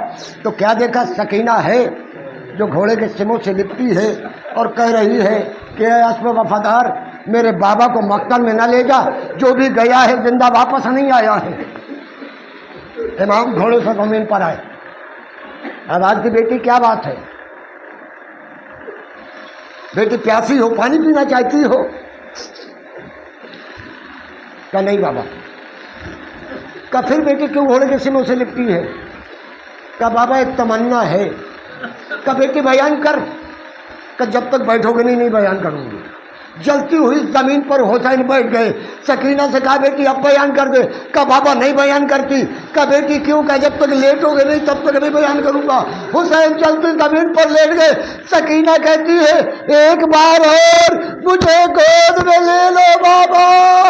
تو کیا دیکھا؟ سکینہ ہے جو گھوڑے کے سموں سے لپٹی ہے اور کہہ رہی ہے کہ اے اسب وفادار میرے بابا کو مقتل میں نہ لے جا، جو بھی گیا ہے زندہ واپس نہیں آیا ہے۔ امام گھوڑے سے زمین پر آئے، آواز دی، بیٹی کیا بات ہے؟ بیٹی پیاسی ہو، پانی پینا چاہتی ہو؟ کہ نہیں بابا۔ کہ پھر بیٹی کیوں گھوڑے کے سینوں سے لپٹی ہے؟ کہ بابا ایک تمنا ہے۔ کہ بیٹی بیان کر۔ کہ جب تک بیٹھو گے نہیں بیان کروں گی۔ جلتی ہوئی زمین پر حسین بیٹھ گئے۔ سکینہ سے کہا بیٹی اب بیان کر دے۔ کہ بابا نہیں بیان کرتی۔ کہ بیٹی کیوں؟ کہ جب تک لیٹو گے نہیں تب تک نہیں بیان کروں گا۔ حسین چلتی زمین پر لیٹ گئے۔ سکینہ کہتی ہے ایک بار اور مجھے گود میں لے لو بابا۔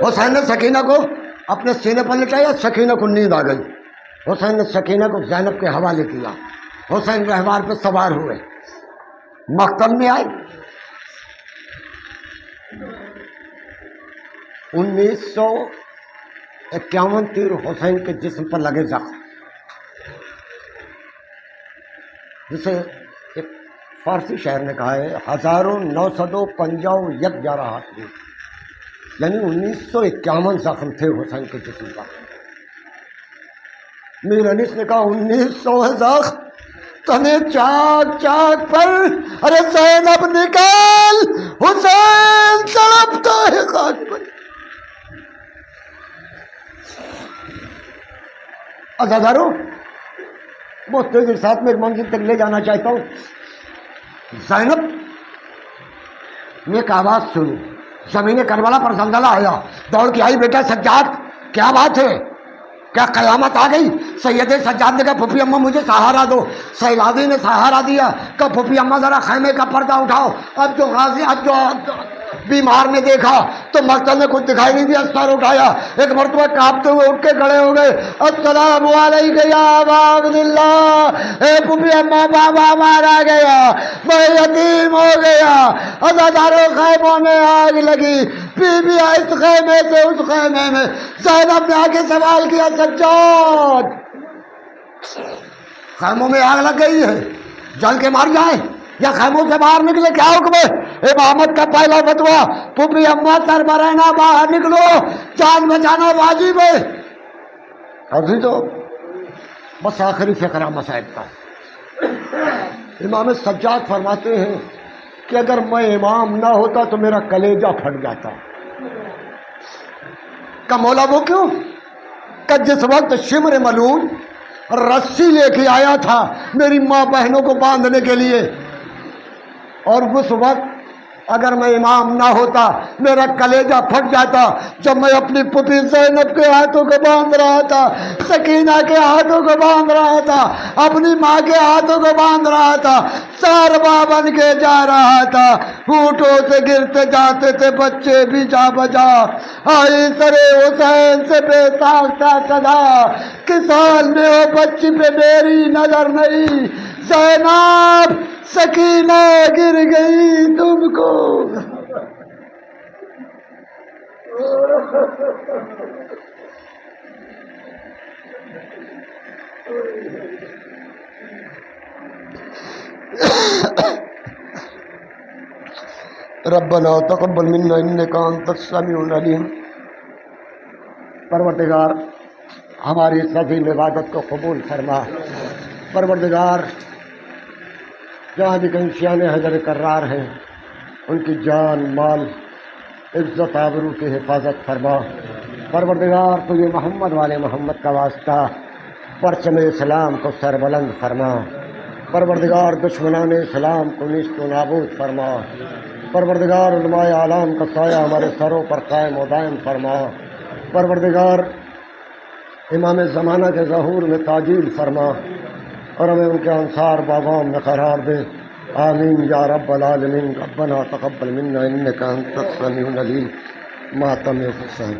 حسین نے سکینہ کو اپنے سینے پر لٹایا، سکینہ کو نیند آ گئی۔ حسین نے سکینہ کو زینب کے حوالے کیا۔ حسین رہوار پہ سوار ہوئے، مقتل میں آئے۔ 1951 تیر حسین کے جسم پر لگے زخم، جسے ایک فارسی شاعر نے کہا ہے 1950 یک جراحات تھی، یعنی 1951 زخم تھے حسین کے جسم پر۔ میر انیس نے کہا 1900 ہے زخم تنے چاک چاک پر، ارے زینب نکال حسین تڑپتا ہے خاک پر۔ عزادارو بہت تیزی کے ساتھ میں ایک منزل تک لے جانا چاہتا ہوں۔ زینب نے ایک آواز سنی، زمین کربلا پر زلزلہ آیا، دوڑ کے آئی، بیٹا سجاد کیا بات ہے؟ کیا قیامت آ گئی؟ سید سجاد نے کہا پھوپھی اماں مجھے سہارا دو۔ سیلادی نے سہارا دیا کہ پھوپھی اماں ذرا خیمے کا پردہ اٹھاؤ۔ اب جو غازی بیمار نے دیکھا تو مقتل میں کچھ دکھائی نہیں دیا، سر اٹھایا، ایک مرتبہ کانپتے ہوئے اٹھ کے کھڑے ہو گئے، السلام علیکم یا ابا عبداللہ، اے پھوپھی اماں بابا مارا گیا، میں یتیم ہو گیا۔ عزاداروں خیموں میں آگ لگی، بی اس خیمے سے اس خیمے میں۔ زینب نے آ کے سوال کیا سجاد خیموں میں آگ لگ گئی ہے، جل کے مار جائیں یا خیموں سے باہر نکلے، کیا حکم ہے؟ امامت کا پہلا فتویٰ پھوپھی اماں سربراہ باہر نکلو، جان بچانا واجب ہے۔ عزیزو بس آخری فقرہ مسائل کا، امام سجاد فرماتے ہیں کہ اگر میں امام نہ ہوتا تو میرا کلیجہ پھٹ جاتا۔ کہ مولا وہ کیوں؟ کہ جس وقت شمر ملعون رسی لے کے آیا تھا میری ماں بہنوں کو باندھنے کے لیے، اور اس وقت اگر میں امام نہ ہوتا میرا کلیجہ پھٹ جاتا جب میں اپنی پھوپھی زینب کے ہاتھوں کو باندھ رہا تھا، سکینہ کے ہاتھوں کو باندھ رہا تھا، اپنی ماں کے ہاتھوں کو باندھ رہا تھا، ساربا بن کے جا رہا تھا، ہونٹوں سے گرتے جاتے تھے بچے بھی جا بجا، آئی سرے حسین سے بے ساختہ صدا، کس حال میں ہو بچی پہ میری نظر نہیں، زینب سکینہ گر گئی تم کو۔ ربنا تقبل منا انک انت السمیع العلیم۔ پروردگار ہماری اس عظیم عبادت کو قبول فرما۔ پروردگار جہاں بھی کہیں شیان حضر کرار ہیں ان کی جان مال عزت آبرو کی حفاظت فرما۔ پروردگار تو یہ محمد والے محمد کا واسطہ پرچم اسلام کو سربلند فرما۔ پروردگار دشمنان اسلام کو نیست و نابود فرما۔ پروردگار علماء اعلام کا سایہ ہمارے سروں پر قائم و دائم فرما۔ پروردگار امام زمانہ کے ظہور میں تعجیل فرما اور ہمیں ان کے انصار باغام میں قرار دے، آمین یا رب العالمین۔ ربنا تقبل منا انک انت السمیع العلیم۔ ماتم حسین۔